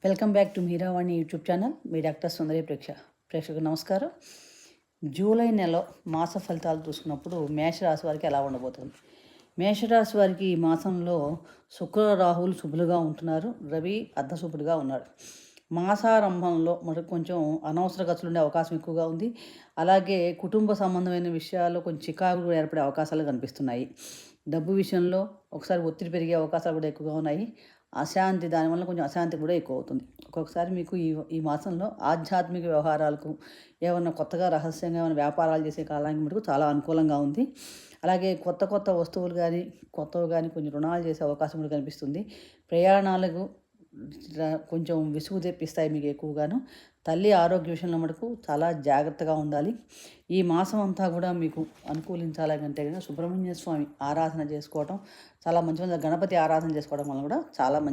Welcome back to Meeravani YouTube channel. మీ doctor Sundari ప్రేక్షకులకు నమస్కారం. జూలై నెల మాస ఫలితాలు చూసుకున్నప్పుడు మేషరాశి వారికి ఎలా ఉండబోతుంది? మేషరాశి వారికి ఈ మాసంలో శుక్ర రాహువులు శుభులుగా ఉంటున్నారు. రవి అర్ధశుభుడుగా ఉన్నాడు. మాసారంభంలో మనకు కొంచెం అనవసర ఖర్చులు ఉండే అవకాశం ఎక్కువగా ఉంది. అలాగే కుటుంబ సంబంధమైన విషయాల్లో కొంచెం చికాకులు ఏర్పడే అవకాశాలు కనిపిస్తున్నాయి. డబ్బు విషయంలో ఒకసారి ఒత్తిడి పెరిగే అవకాశాలు కూడా ఎక్కువగా ఉన్నాయి. అశాంతి, దానివల్ల కొంచెం అశాంతి కూడా ఎక్కువ అవుతుంది. ఒక్కొక్కసారి మీకు ఈ ఈ మాసంలో ఆధ్యాత్మిక వ్యవహారాలకు ఏమన్నా కొత్తగా రహస్యంగా ఏమైనా వ్యాపారాలు చేసే కాలానికి మటుకు చాలా అనుకూలంగా ఉంది. అలాగే కొత్త కొత్త వస్తువులు కానీ కొత్తవి కానీ కొంచెం రుణాలు చేసే అవకాశం కూడా కనిపిస్తుంది. ప్రయాణాలకు కొంచెం విసుగు తెప్పిస్తాయి మీకు ఎక్కువగాను. తల్లి ఆరోగ్య విషయంలో మటుకు చాలా జాగ్రత్తగా ఉండాలి. ఈ మాసం అంతా కూడా మీకు అనుకూలించాలంటే కనుక సుబ్రహ్మణ్య స్వామి ఆరాధన చేసుకోవడం చాలా మంచి. గణపతి ఆరాధన చేసుకోవడం వల్ల కూడా చాలా మంచి.